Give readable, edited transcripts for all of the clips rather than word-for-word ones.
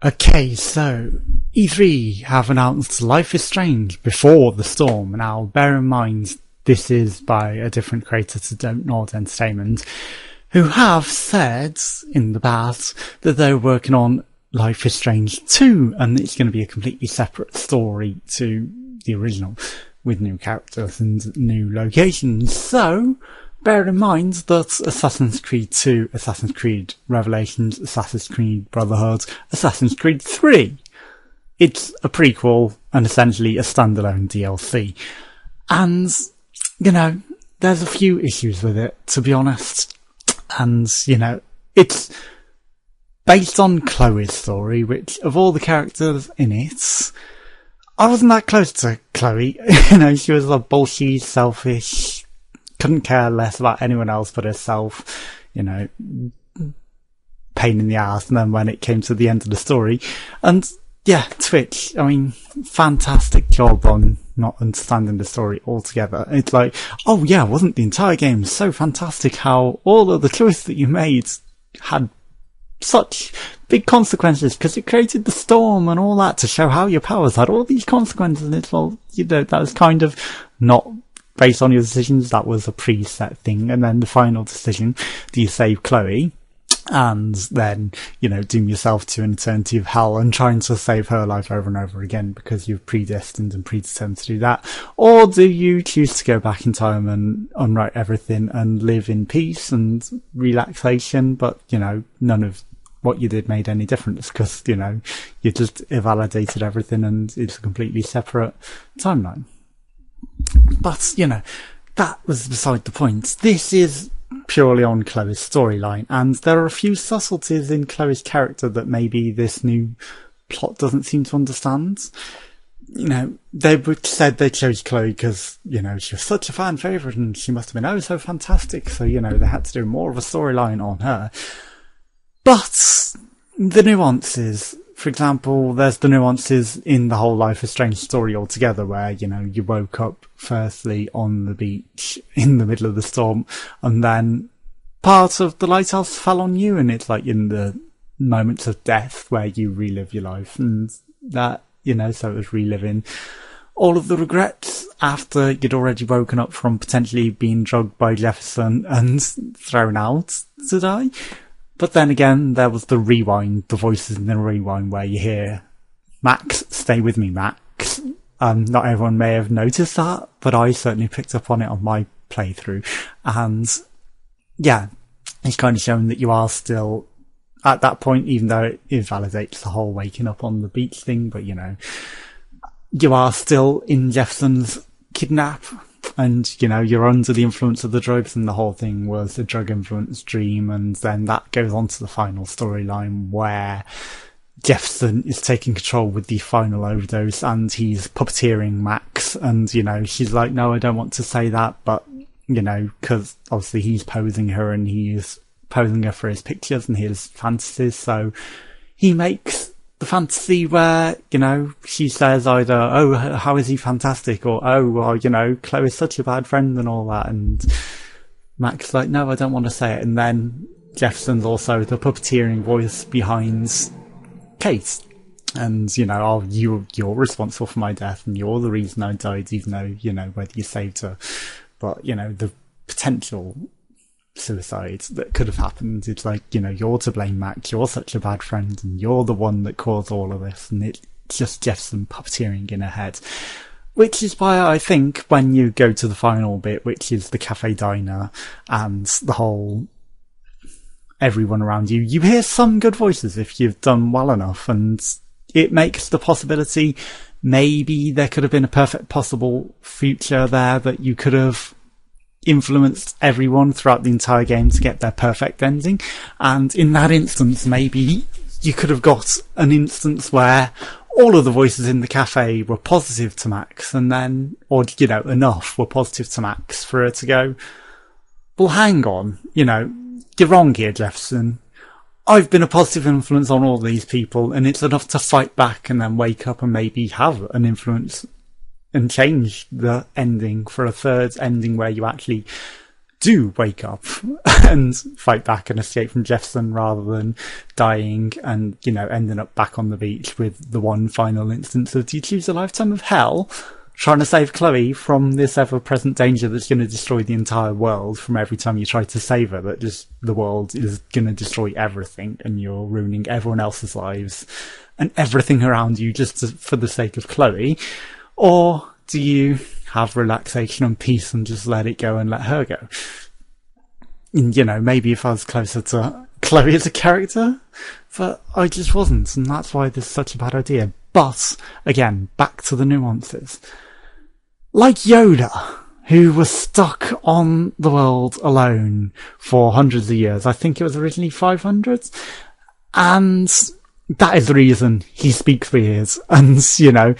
Okay, so E3 have announced Life is Strange Before the Storm. Now, bear in mind, this is by a different creator to Dontnod Entertainment, who have said in the past that they're working on Life is Strange 2, and it's going to be a completely separate story to the original, with new characters and new locations. So, bear in mind that Assassin's Creed 2, Assassin's Creed Revelations, Assassin's Creed Brotherhood, Assassin's Creed 3. It's a prequel and essentially a standalone DLC. And, you know, there's a few issues with it, to be honest. And, you know, it's based on Chloe's story, which, of all the characters in it, I wasn't that close to Chloe. You know, she was a bullshit, selfish, couldn't care less about anyone else but herself, you know, pain in the ass. And then when it came to the end of the story, and yeah, Twitch, I mean, fantastic job on not understanding the story altogether. It's like, oh yeah, wasn't the entire game so fantastic how all of the choices that you made had such big consequences because it created the storm and all that to show how your powers had all these consequences. And it's, well, you know, that was kind of not based on your decisions, that was a preset thing. And then the final decision, do you save Chloe and then, you know, doom yourself to an eternity of hell and trying to save her life over and over again because you've predestined and predetermined to do that? Or do you choose to go back in time and unwrite everything and live in peace and relaxation, but, you know, none of what you did made any difference because, you know, you just invalidated everything and it's a completely separate timeline. But, you know, that was beside the point. This is purely on Chloe's storyline, and there are a few subtleties in Chloe's character that maybe this new plot doesn't seem to understand. You know, they said they chose Chloe because, you know, she was such a fan favourite and she must have been oh so fantastic, so, you know, they had to do more of a storyline on her. But the nuances, for example, there's the nuances in the whole Life is Strange story altogether where, you know, you woke up firstly on the beach in the middle of the storm and then part of the lighthouse fell on you, and it's like in the moments of death where you relive your life, and that, you know, so it was reliving all of the regrets after you'd already woken up from potentially being drugged by Jefferson and thrown out to die. But then again, there was the rewind, the voices in the rewind where you hear, Max, stay with me, Max. Not everyone may have noticed that, but I certainly picked up on it on my playthrough. And yeah, it's kind of showing that you are still at that point, even though it invalidates the whole waking up on the beach thing, but, you know, you are still in Jefferson's kidnap. And, you know, you're under the influence of the drugs, and the whole thing was a drug-influenced dream. And then that goes on to the final storyline where Jefferson is taking control with the final overdose and he's puppeteering Max. And, you know, she's like, no, I don't want to say that. But, you know, because obviously he's posing her and he's posing her for his pictures and his fantasies. So he makes the fantasy where, you know, she says either, oh, how is he fantastic? Or, oh, well, you know, Chloe's such a bad friend and all that. And Max is like, no, I don't want to say it. And then Jefferson's also the puppeteering voice behind Kate. And, you know, oh, you're responsible for my death and you're the reason I died, even though, you know, whether you saved her. But, you know, the potential suicide that could have happened, it's like, you know, you're to blame, Max, you're such a bad friend and you're the one that caused all of this, and it's just Jefferson puppeteering in her head. Which is why I think when you go to the final bit, which is the cafe diner and the whole everyone around you, you hear some good voices if you've done well enough, and it makes the possibility maybe there could have been a perfect possible future there that you could have influenced everyone throughout the entire game to get their perfect ending. And in that instance, maybe you could have got an instance where all of the voices in the cafe were positive to Max, and then, or, you know, enough were positive to Max for her to go, well, hang on, you know, you're wrong here, Jefferson. I've been a positive influence on all these people, and it's enough to fight back and then wake up and maybe have an influence and change the ending for a third ending where you actually do wake up and fight back and escape from Jefferson rather than dying and, you know, ending up back on the beach with the one final instance of, do you choose a lifetime of hell? Trying to save Chloe from this ever-present danger that's going to destroy the entire world from every time you try to save her, that just the world is going to destroy everything and you're ruining everyone else's lives and everything around you for the sake of Chloe? Or do you have relaxation and peace and just let it go and let her go? And, you know, maybe if I was closer to Chloe as a character, but I just wasn't, and that's why this is such a bad idea. But, again, back to the nuances. Like Yoda, who was stuck on the world alone for hundreds of years. I think it was originally 500. And that is the reason he speaks weird. And, you know,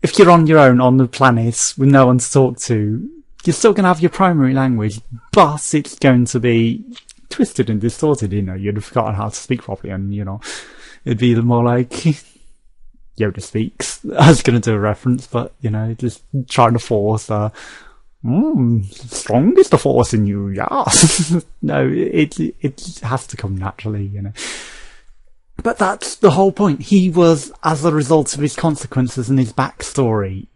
if you're on your own on the planet with no one to talk to, you're still going to have your primary language, but it's going to be twisted and distorted, you know. You'd have forgotten how to speak properly, and, you know, it'd be more like Yoda speaks. I was going to do a reference, but, you know, just trying to force strong is the force in you, yes. No, it has to come naturally, you know. But that's the whole point. He was, as a result of his consequences and his backstory,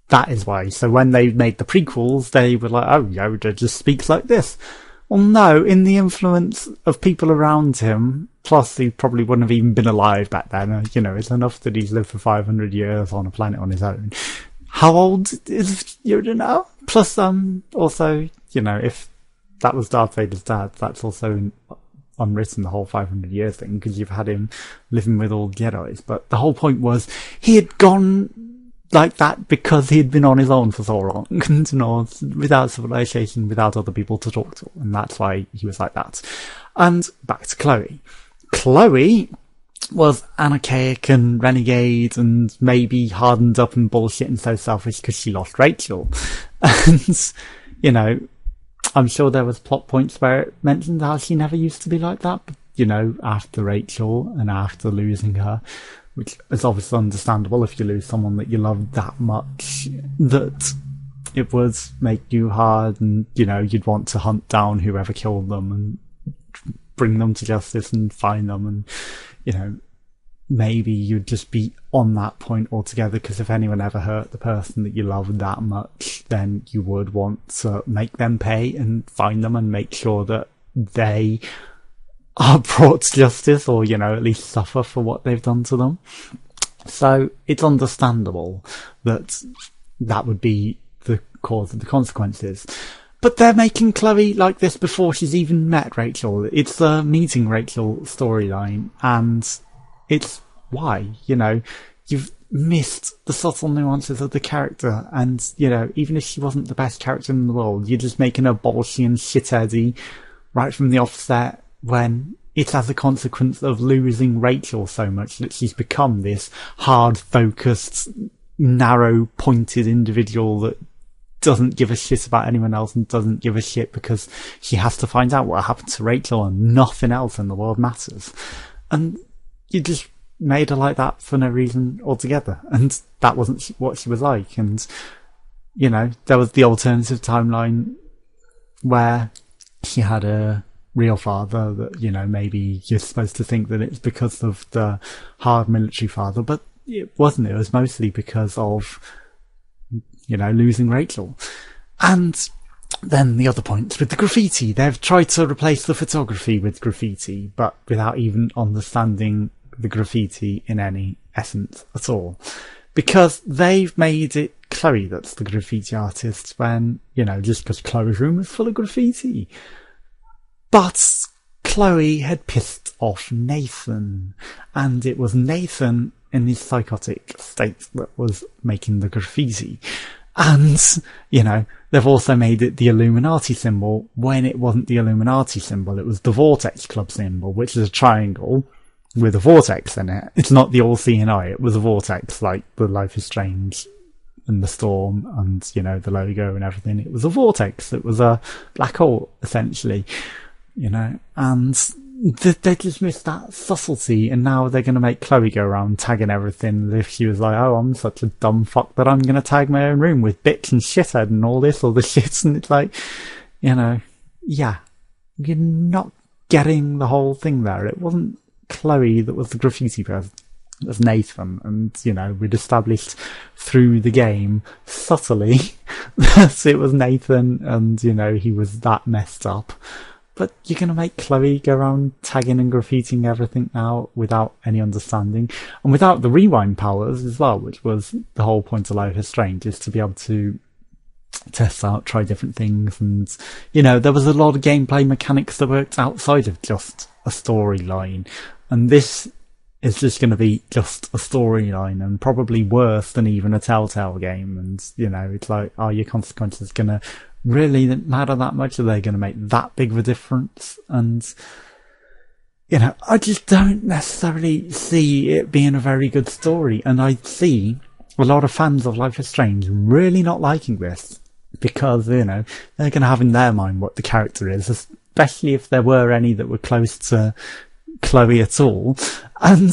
that is why. So when they made the prequels, they were like, oh, Yoda just speaks like this. Well, no, in the influence of people around him, plus he probably wouldn't have even been alive back then. You know, it's enough that he's lived for 500 years on a planet on his own. How old is Yoda now? Plus, also, you know, if that was Darth Vader's dad, that's also unwritten, the whole 500 years thing, because you've had him living with all Jedis. But the whole point was, he had gone like that because he had been on his own for so long, and, you know, without civilization, without other people to talk to, and that's why he was like that. And back to Chloe. Chloe was anarchic and renegade and maybe hardened up and bullshit and so selfish because she lost Rachel. And, you know, I'm sure there was plot points where it mentioned how she never used to be like that, but, you know, after Rachel and after losing her, which is obviously understandable if you lose someone that you love that much, that it would make you hard, and, you know, you'd want to hunt down whoever killed them and bring them to justice and find them, and, you know, maybe you'd just be on that point altogether, because if anyone ever hurt the person that you love that much, then you would want to make them pay and find them and make sure that they are brought to justice, or, you know, at least suffer for what they've done to them. So it's understandable that that would be the cause of the consequences. But they're making Chloe like this before she's even met Rachel. It's the meeting Rachel storyline, and it's why, you know, you've missed the subtle nuances of the character, and, you know, even if she wasn't the best character in the world, you're just making her bolshy and shitheady right from the offset, when it's as a consequence of losing Rachel so much that she's become this hard-focused, narrow-pointed individual that doesn't give a shit about anyone else and doesn't give a shit because she has to find out what happened to Rachel, and nothing else in the world matters. And you just made her like that for no reason altogether, and that wasn't what she was like. And, you know, there was the alternative timeline where she had a real father that, you know, maybe you're supposed to think that it's because of the hard military father, but it wasn't. It was mostly because of, you know, losing Rachel. And then the other point with the graffiti, they've tried to replace the photography with graffiti, but without even understanding the graffiti in any essence at all, because they've made it Chloe that's the graffiti artist, when, you know, just because Chloe's room is full of graffiti. But Chloe had pissed off Nathan, and it was Nathan in his psychotic state that was making the graffiti. And, you know, they've also made it the Illuminati symbol when it wasn't the Illuminati symbol. It was the Vortex Club symbol, which is a triangle with a vortex in it. It's not the all-seeing eye. It was a vortex, like the Life is Strange and the storm and, you know, the logo and everything. It was a vortex. It was a black hole, essentially. You know, and they just missed that subtlety, and now they're going to make Chloe go around tagging everything as if she was like, oh, I'm such a dumb fuck that I'm going to tag my own room with bitch and shithead and all this other shit. And it's like, you know, yeah, you're not getting the whole thing there. It wasn't Chloe that was the graffiti person. It was Nathan, and, you know, we'd established through the game, subtly, that it was Nathan, and, you know, he was that messed up. But you're going to make Chloe go around tagging and graffitiing everything now without any understanding, and without the rewind powers as well, which was the whole point of Life is Strange, is to be able to test out, try different things. And, you know, there was a lot of gameplay mechanics that worked outside of just a storyline, and this is just going to be just a storyline, and probably worse than even a Telltale game. And, you know, it's like, are your consequences going to really matter that much? Are they going to make that big of a difference? And, you know, I just don't necessarily see it being a very good story, and I see a lot of fans of Life is Strange really not liking this, because, you know, they're going to have in their mind what the character is, especially if there were any that were close to Chloe at all. And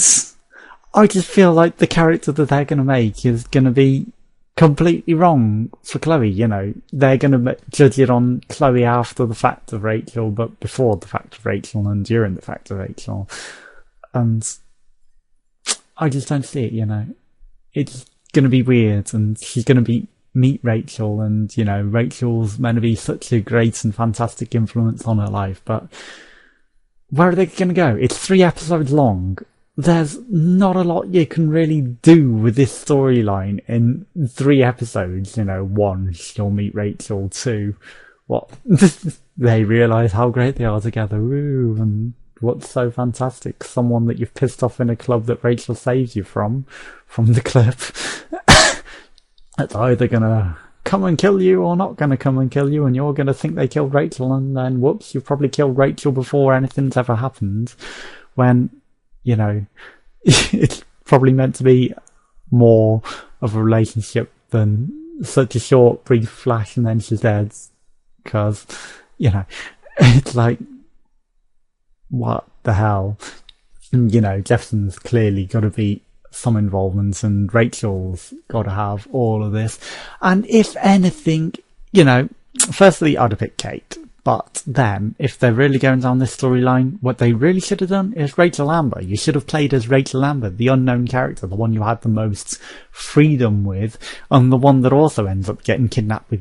I just feel like the character that they're going to make is going to be completely wrong for Chloe. You know, they're going to judge it on Chloe after the fact of Rachel, but before the fact of Rachel and during the fact of Rachel. And I just don't see it, you know. It's going to be weird, and she's going to meet Rachel, and, you know, Rachel's meant to be such a great and fantastic influence on her life, but where are they going to go? It's 3 episodes long. There's not a lot you can really do with this storyline in 3 episodes. You know, 1, she'll meet Rachel. 2, what? They realise how great they are together. Ooh, and what's so fantastic? Someone that you've pissed off in a club that Rachel saves you from the clip. It's either going to come and kill you or not going to come and kill you, and you're going to think they killed Rachel, and then whoops, you've probably killed Rachel before anything's ever happened, when, you know, it's probably meant to be more of a relationship than such a short brief flash and then she's dead. Because, you know, it's like, what the hell? And, you know, Jefferson's clearly got to be some involvement, and Rachel's got to have all of this. And if anything, you know, firstly, I'd have picked Kate. But then, if they're really going down this storyline, what they really should have done is Rachel Amber. You should have played as Rachel Amber, the unknown character, the one you had the most freedom with, and the one that also ends up getting kidnapped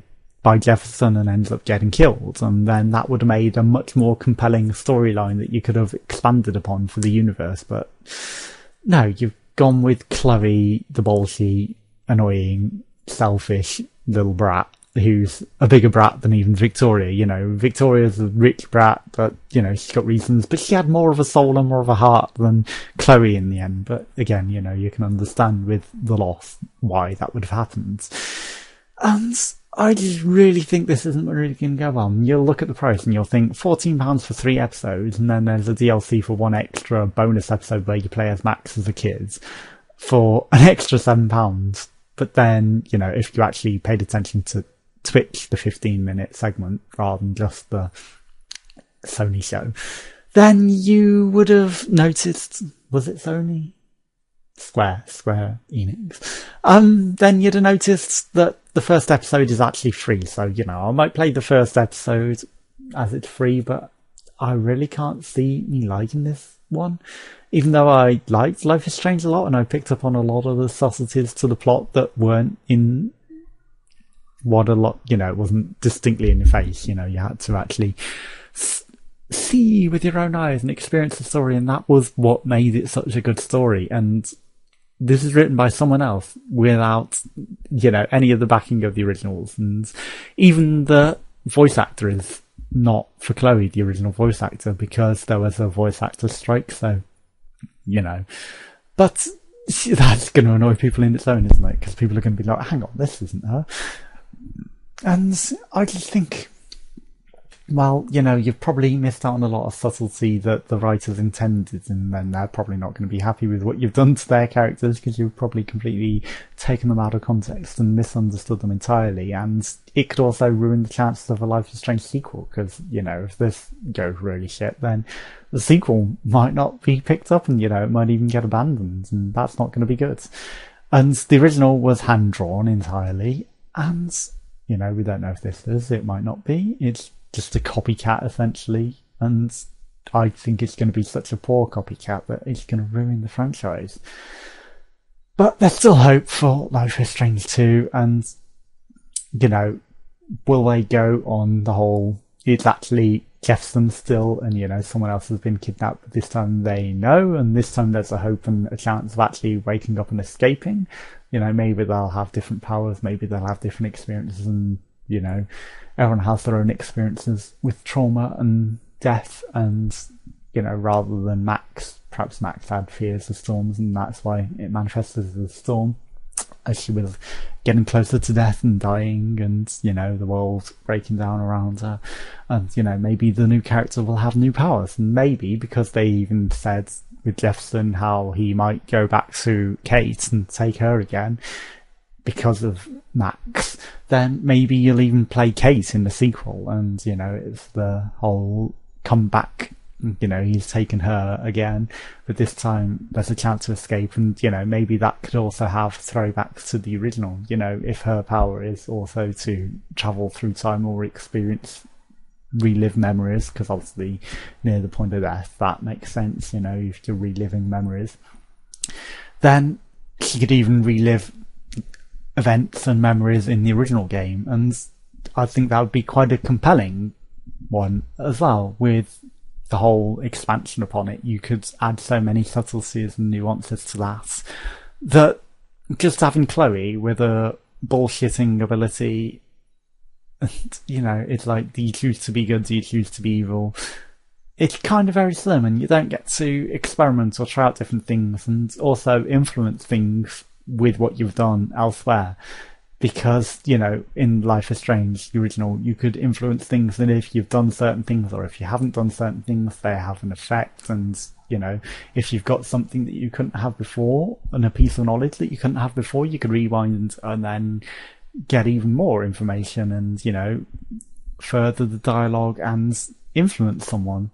by Jefferson and ends up getting killed. And then that would have made a much more compelling storyline that you could have expanded upon for the universe. But no, you've gone with Chloe, the bolshy, annoying, selfish little brat, who's a bigger brat than even Victoria. You know, Victoria's a rich brat, but, you know, she's got reasons, but she had more of a soul and more of a heart than Chloe in the end. But again, you know, you can understand with the loss why that would have happened. And I just really think this isn't really going to go on. You'll look at the price and you'll think £14 for 3 episodes, and then there's a DLC for 1 extra bonus episode where you play as Max as a kid for an extra £7. But then, you know, if you actually paid attention to Twitch, the 15-minute segment, rather than just the Sony show, then you would have noticed, was it Sony? Square Enix. Then you'd have noticed that the first episode is actually free. So, you know, I might play the first episode as it's free, but I really can't see me liking this one. Even though I liked Life is Strange a lot, and I picked up on a lot of the subtleties to the plot that weren't in what a lot, you know, it wasn't distinctly in your face. You know, you had to actually see with your own eyes and experience the story, and that was what made it such a good story. And this is written by someone else without, you know, any of the backing of the originals, and even the voice actor is not for Chloe, the original voice actor, because there was a voice actor strike. So, you know, but that's going to annoy people in its own, isn't it? Because people are going to be like, hang on, this isn't her. And I just think, well, you know, you've probably missed out on a lot of subtlety that the writers intended, and then they're probably not going to be happy with what you've done to their characters, because you've probably completely taken them out of context and misunderstood them entirely. And it could also ruin the chances of a Life is Strange sequel, because, you know, if this goes really shit, then the sequel might not be picked up, and, you know, it might even get abandoned, and that's not going to be good. And the original was hand-drawn entirely, and, you know, we don't know if this is, it might not be. It's just a copycat, essentially. and I think it's going to be such a poor copycat that it's going to ruin the franchise. But there's still hope for Life is Strange 2, and, you know, will they go on the whole, it's actually Jefferson still, and, you know, someone else has been kidnapped, but this time they know, and this time there's a hope and a chance of actually waking up and escaping. You know, maybe they'll have different powers, maybe they'll have different experiences, and, you know, everyone has their own experiences with trauma and death, and, you know, rather than Max, perhaps Max had fears of storms, and that's why it manifested as a storm, as she was getting closer to death and dying, and, you know, the world breaking down around her. And, you know, maybe the new character will have new powers, and maybe, because they even said with Jefferson how he might go back to Kate and take her again because of Max, then maybe you'll even play Kate in the sequel, and, you know, it's the whole comeback. You know, he's taken her again, but this time there's a chance to escape, and, you know, maybe that could also have throwbacks to the original. You know, if her power is also to travel through time or relive memories, because obviously near the point of death that makes sense, you know, if you're reliving memories, then she could even relive events and memories in the original game, and I think that would be quite a compelling one as well, with the whole expansion upon it. You could add so many subtleties and nuances to that just having Chloe with a bullshitting ability, and, you know, it's like, do you choose to be good, do you choose to be evil? It's kind of very slim, and you don't get to experiment or try out different things and also influence things with what you've done elsewhere. Because, you know, in Life is Strange, the original, you could influence things, and if you've done certain things or if you haven't done certain things, they have an effect. And, you know, if you've got something that you couldn't have before, and a piece of knowledge that you couldn't have before, you could rewind and then get even more information and, you know, further the dialogue and influence someone.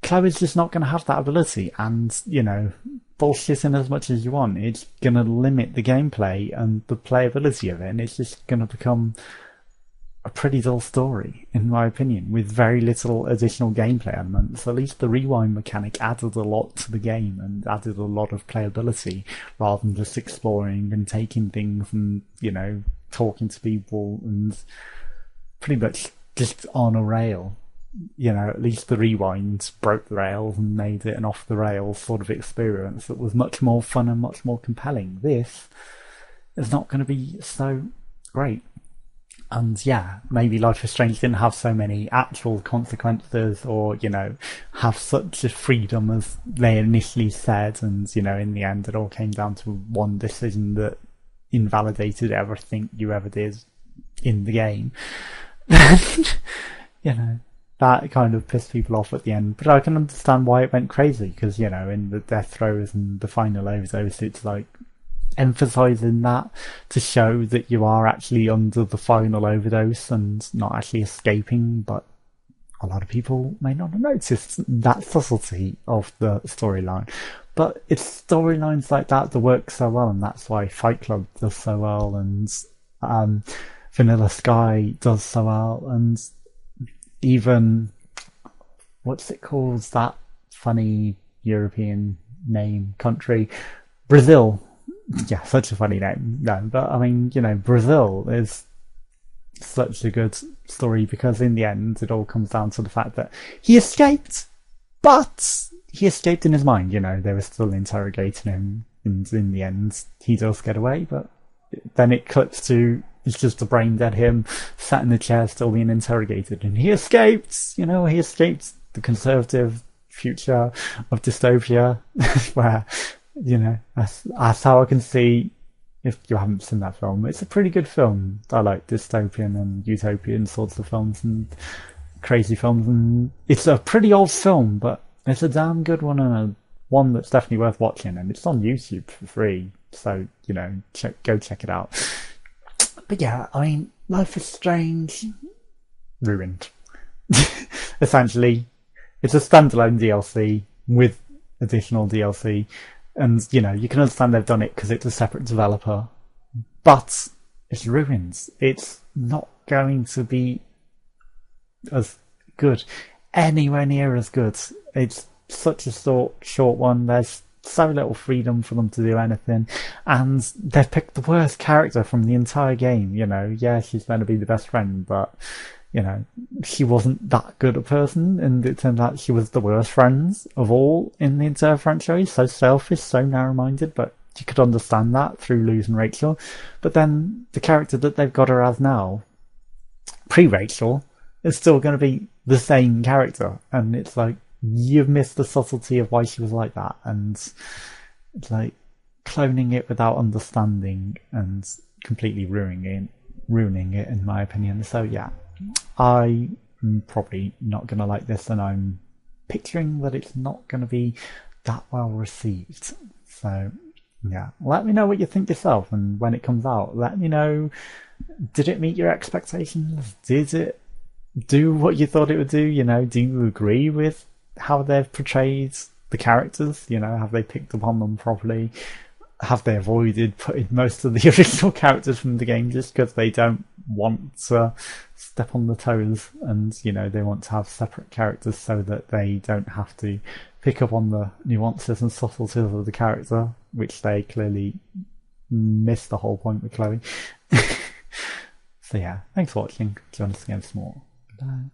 Chloe's just not going to have that ability, and, you know, bullshitting as much as you want, it's going to limit the gameplay and the playability of it, and it's just going to become a pretty dull story, in my opinion, with very little additional gameplay elements. At least the rewind mechanic added a lot to the game and added a lot of playability, rather than just exploring and taking things and, you know, talking to people and pretty much just on a rail. You know, at least the rewind broke the rails and made it an off-the-rails sort of experience that was much more fun and much more compelling. This is not going to be so great. And yeah, maybe Life is Strange didn't have so many actual consequences, or, you know, have such a freedom as they initially said, and, you know, in the end it all came down to one decision that invalidated everything you ever did in the game. You know, that kind of pissed people off at the end, but I can understand why it went crazy, because, you know, in the death throes and the final overdose, it's like emphasizing that to show that you are actually under the final overdose and not actually escaping. But a lot of people may not have noticed that subtlety of the storyline. But it's storylines like that that work so well, and that's why Fight Club does so well, and Vanilla Sky does so well, and even, what's it called, that funny European name, country, Brazil. Yeah, such a funny name. No, but I mean, you know, Brazil is such a good story, because in the end it all comes down to the fact that he escaped, but he escaped in his mind. You know, they were still interrogating him, and in the end he does get away, but then it cuts to, it's just a brain dead him sat in the chair still being interrogated, and he escaped. You know, he escaped the conservative future of dystopia where, you know, that's how I can see. If you haven't seen that film, it's a pretty good film. I like dystopian and utopian sorts of films and crazy films, and it's a pretty old film, but it's a damn good one, and one that's definitely worth watching, and it's on YouTube for free, so, you know, go check it out. But yeah, I mean, Life is Strange, ruined. Essentially, it's a standalone DLC with additional DLC, and, you know, you can understand they've done it because it's a separate developer, but it's ruined. It's not going to be as good. anywhere near as good. It's such a short one. There's so little freedom for them to do anything, and they've picked the worst character from the entire game. You know, yeah, she's meant to be the best friend, but you know, she wasn't that good a person, and it turned out she was the worst friends of all in the entire franchise. So selfish, so narrow-minded, but you could understand that through losing Rachel. But then the character that they've got her as now, pre-Rachel, is still going to be the same character, and it's like, you've missed the subtlety of why she was like that, and it's like cloning it without understanding and completely ruining it in my opinion. So yeah, I'm probably not going to like this, and I'm picturing that it's not going to be that well received. So yeah, let me know what you think yourself, and when it comes out, let me know, did it meet your expectations? Did it do what you thought it would do? You know, do you agree with how they've portrayed the characters? You know, have they picked up on them properly? Have they avoided putting most of the original characters from the game just because they don't want to step on the toes, and you know, they want to have separate characters so that they don't have to pick up on the nuances and subtleties of the character, which they clearly missed the whole point with Chloe. So yeah, thanks for watching. Join us again some more. Bye.